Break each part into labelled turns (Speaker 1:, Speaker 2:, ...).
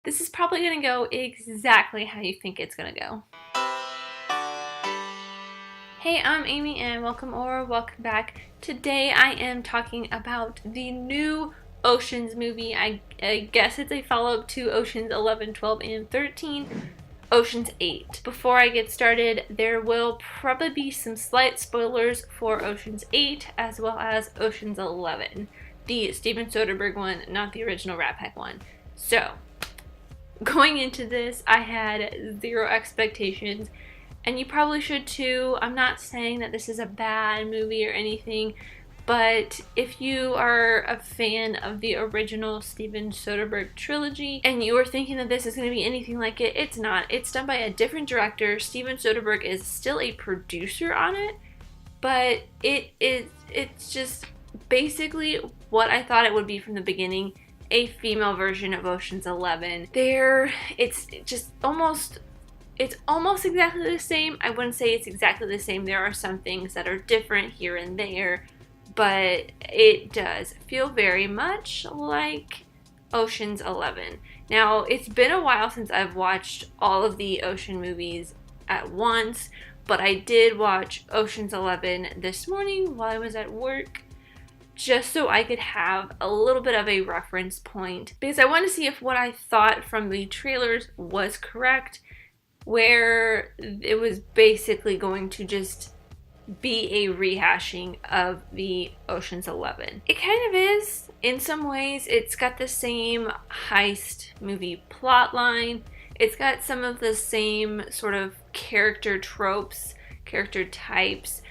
Speaker 1: This is probably going to go exactly how you think it's going to go. Hey, I'm Amy and welcome back. Today I am talking about the new Oceans movie. I guess it's a follow-up to Oceans 11, 12, and 13. Oceans 8. Before I get started, there will probably be some slight spoilers for Oceans 8 as well as Oceans 11. The Steven Soderberg one, not the original Rat Pack one. So, going into this, I had zero expectations, and you probably should too. I'm not saying that this is a bad movie or anything, but if you are a fan of the original Steven Soderberg trilogy and you are thinking that this is going to be anything like it, it's not. It's done by a different director. Steven Soderberg is still a producer on it, but it's just basically what I thought it would be from the beginning, a female version of Ocean's 11. It's almost exactly the same. I wouldn't say it's exactly the same. There are some things that are different here and there, but it does feel very much like Ocean's 11. Now, it's been a while since I've watched all of the Ocean movies at once, but I did watch Ocean's 11 this morning while I was at work, just so I could have a little bit of a reference point, because I wanted to see if what I thought from the trailers was correct, where it was basically going to just be a rehashing of the Ocean's 11. It kind of is in some ways. It's got the same heist movie plot line. It's got some of the same sort of character tropes, character types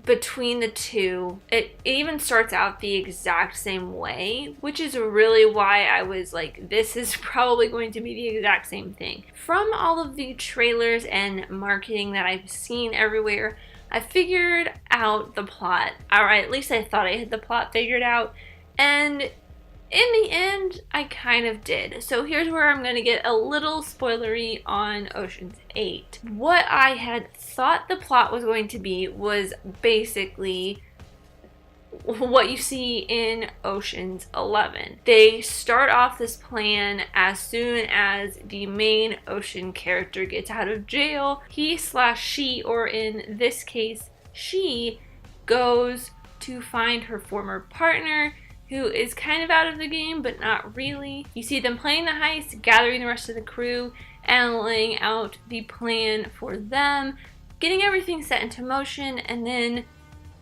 Speaker 1: between the two. It even starts out the exact same way, which is really why I was like, this is probably going to be the exact same thing. From all of the trailers and marketing that I've seen everywhere, I figured out the plot, or at least I thought I had the plot figured out, and in the end, I kind of did. So here's where I'm going to get a little spoilery on Ocean's 8. What I had thought the plot was going to be was basically what you see in Ocean's 11. They start off this plan as soon as the main Ocean character gets out of jail. He/she, or in this case, she, goes to find her former partner, who is kind of out of the game, but not really. You see them playing the heist, gathering the rest of the crew, and laying out the plan for them, getting everything set into motion, and then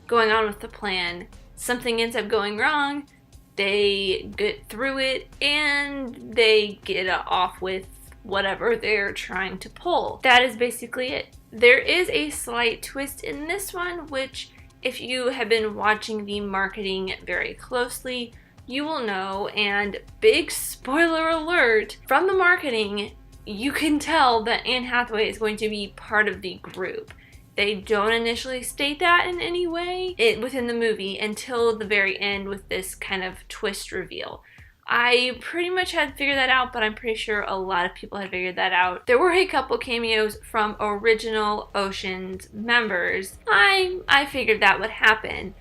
Speaker 1: going on with the plan. Something ends up going wrong, they get through it, and they get off with whatever they're trying to pull. That is basically it. There is a slight twist in this one, which, if you have been watching the marketing very closely, you will know, and big spoiler alert, from the marketing, you can tell that Anne Hathaway is going to be part of the group. They don't initially state that in any way within the movie until the very end with this kind of twist reveal. I pretty much had figured that out, but I'm pretty sure a lot of people had figured that out. There were a couple cameos from original Oceans members. I figured that would happen,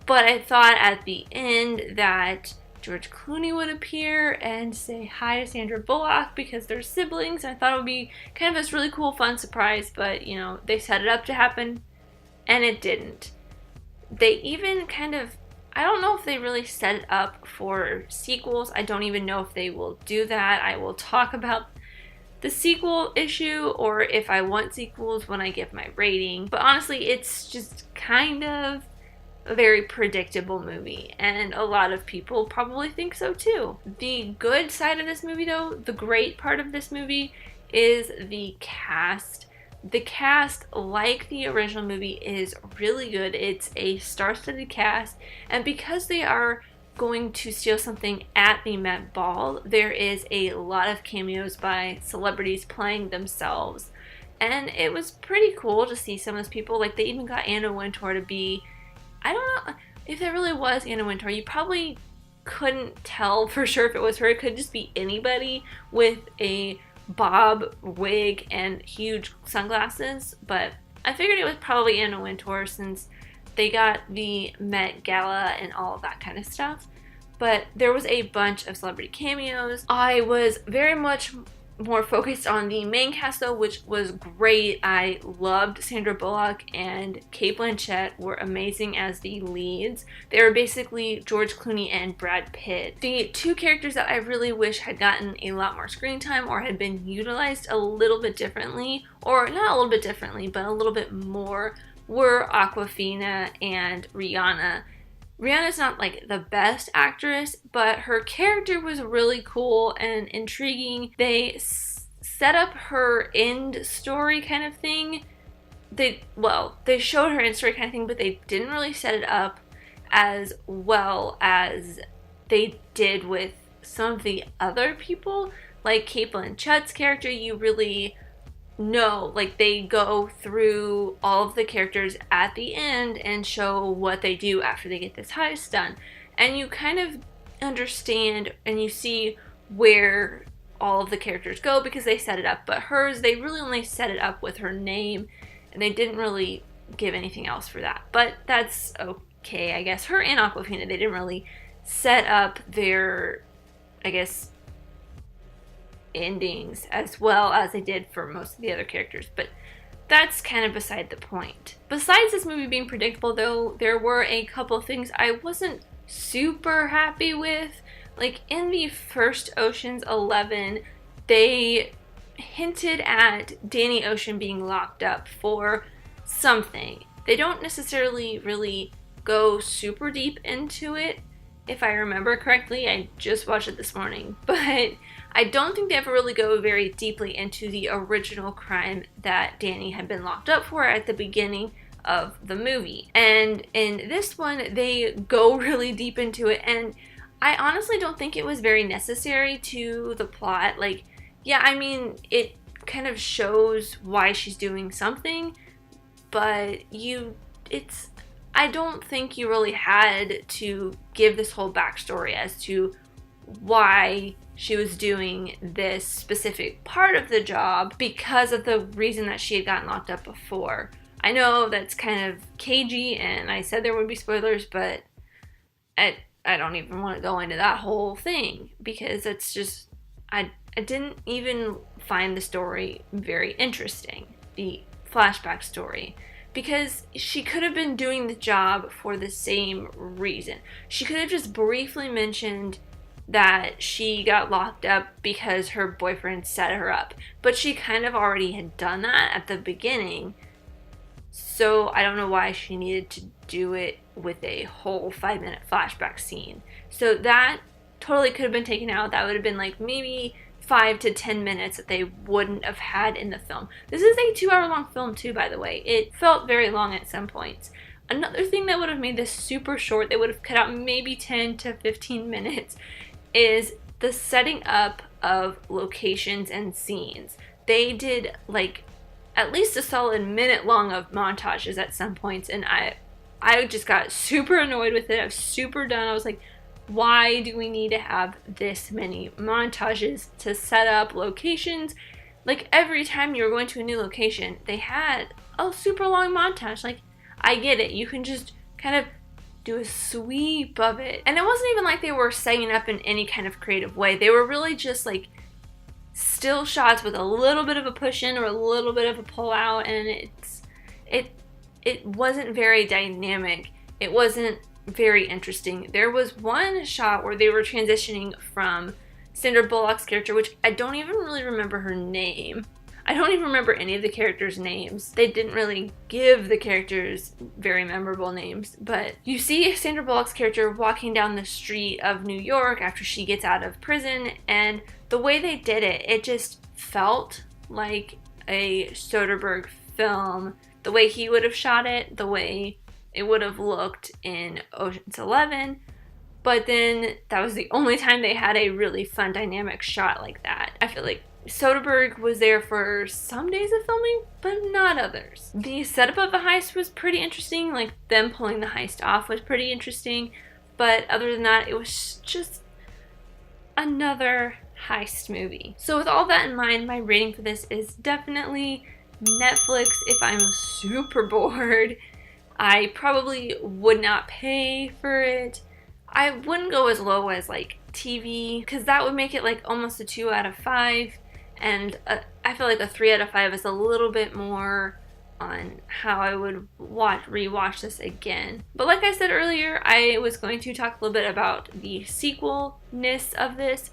Speaker 1: but I thought at the end that George Clooney would appear and say hi to Sandra Bullock because they're siblings. I thought it would be kind of this really cool, fun surprise, but you know, they set it up to happen and it didn't. They even kind of, I don't know if they really set it up for sequels. I don't even know if they will do that. I will talk about the sequel issue, or if I want sequels when I give my rating. But honestly, it's just kind of a very predictable movie, and a lot of people probably think so too. The good side of this movie, though, the great part of this movie, is the cast. The cast, like the original movie, is really good. It's a star-studded cast, and because they are going to steal something at the Met Ball, there is a lot of cameos by celebrities playing themselves, and it was pretty cool to see some of those people. Like, they even got Anna Wintour to be, I don't know if that really was Anna Wintour. You probably couldn't tell for sure if it was her. It could just be anybody with a bob wig and huge sunglasses, but I figured it was probably Anna Wintour since they got the Met Gala and all of that kind of stuff. but there was a bunch of celebrity cameos. I was very much more focused on the main cast though, which was great. I loved Sandra Bullock and Cate Blanchett were amazing as the leads. They were basically George Clooney and Brad Pitt. The two characters that I really wish had gotten a lot more screen time or had been utilized a little bit differently, or not a little bit differently, but a little bit more, were Awkwafina and Rihanna. Rihanna's not like the best actress, but her character was really cool and intriguing. They set up her end story kind of thing. They showed her end story kind of thing, but they didn't really set it up as well as they did with some of the other people. Like Cate Blanchett's character, you really know, like, they go through all of the characters at the end and show what they do after they get this heist done, and you kind of understand and you see where all of the characters go because they set it up. But hers, they really only set it up with her name and they didn't really give anything else for that, but that's okay, I guess. Her and Awkwafina, they didn't really set up their, I guess, endings as well as they did for most of the other characters, but that's kind of beside the point. Besides this movie being predictable though, there were a couple of things I wasn't super happy with. Like in the first Ocean's 11, they hinted at Danny Ocean being locked up for something. They don't necessarily really go super deep into it, if I remember correctly. I just watched it this morning, but I don't think they ever really go very deeply into the original crime that Danny had been locked up for at the beginning of the movie. And in this one, they go really deep into it, and I honestly don't think it was very necessary to the plot. Like, yeah, I mean, it kind of shows why she's doing something, but I don't think you really had to give this whole backstory as to why she was doing this specific part of the job because of the reason that she had gotten locked up before. I know that's kind of cagey and I said there would be spoilers, but I don't even want to go into that whole thing because it's just, I didn't even find the story very interesting, the flashback story. Because she could have been doing the job for the same reason. She could have just briefly mentioned that she got locked up because her boyfriend set her up. But she kind of already had done that at the beginning. So I don't know why she needed to do it with a whole 5-minute flashback scene. So that totally could have been taken out. That would have been like maybe 5 to 10 minutes that they wouldn't have had in the film. This is a 2-hour-long film too, by the way. It felt very long at some points. Another thing that would have made this super short, they would have cut out maybe 10 to 15 minutes, is the setting up of locations and scenes. They did like at least a solid minute long of montages at some points, and I just got super annoyed with it. I was super done. I was like, why do we need to have this many montages to set up locations? Like, every time you were going to a new location, they had a super long montage. Like, I get it. You can just kind of do a sweep of it. And it wasn't even like they were setting up in any kind of creative way. They were really just like still shots with a little bit of a push in or a little bit of a pull out, and it wasn't very dynamic. It wasn't very interesting. There was one shot where they were transitioning from Sandra Bullock's character, which I don't even really remember her name. I don't even remember any of the characters' names. They didn't really give the characters very memorable names, but you see Sandra Bullock's character walking down the street of New York after she gets out of prison, and the way they did it, it just felt like a Soderberg film. The way he would have shot it, the way it would have looked in Ocean's 11, but then that was the only time they had a really fun dynamic shot like that. I feel like Soderberg was there for some days of filming, but not others. The setup of the heist was pretty interesting, like them pulling the heist off was pretty interesting, but other than that, it was just another heist movie. So with all that in mind, my rating for this is definitely Netflix if I'm super bored. I probably would not pay for it. I wouldn't go as low as like TV, because that would make it like almost a 2 out of 5, and I feel like a 3 out of 5 is a little bit more on how I would rewatch this again. But like I said earlier, I was going to talk a little bit about the sequel-ness of this.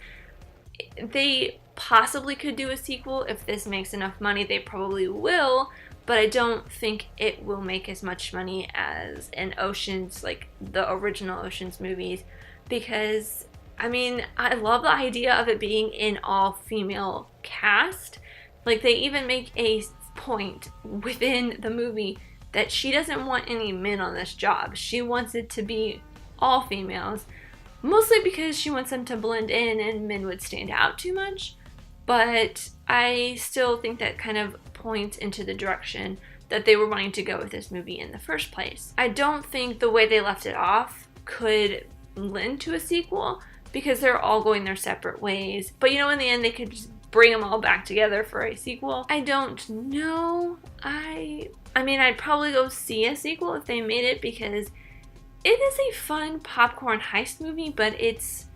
Speaker 1: They possibly could do a sequel if this makes enough money. They probably will, but I don't think it will make as much money as an Ocean's, like the original Ocean's movies, because I mean, I love the idea of it being an all-female cast. Like, they even make a point within the movie that she doesn't want any men on this job. She wants it to be all females, mostly because she wants them to blend in and men would stand out too much. But I still think that kind of points into the direction that they were wanting to go with this movie in the first place. I don't think the way they left it off could lend to a sequel, because they're all going their separate ways. But you know, in the end, they could just bring them all back together for a sequel. I don't know. I mean, I'd probably go see a sequel if they made it, because it is a fun popcorn heist movie, but it's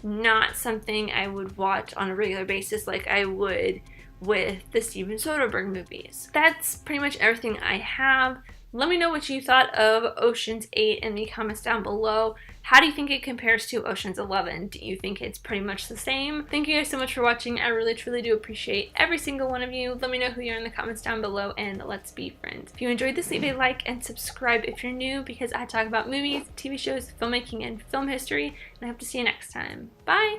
Speaker 1: not something I would watch on a regular basis like I would with the Steven Soderberg movies. That's pretty much everything I have. Let me know what you thought of Ocean's 8 in the comments down below. How do you think it compares to Ocean's 11? Do you think it's pretty much the same? Thank you guys so much for watching. I really, truly do appreciate every single one of you. Let me know who you are in the comments down below, and let's be friends. If you enjoyed this, leave a like and subscribe if you're new, because I talk about movies, TV shows, filmmaking, and film history, and I hope to see you next time. Bye!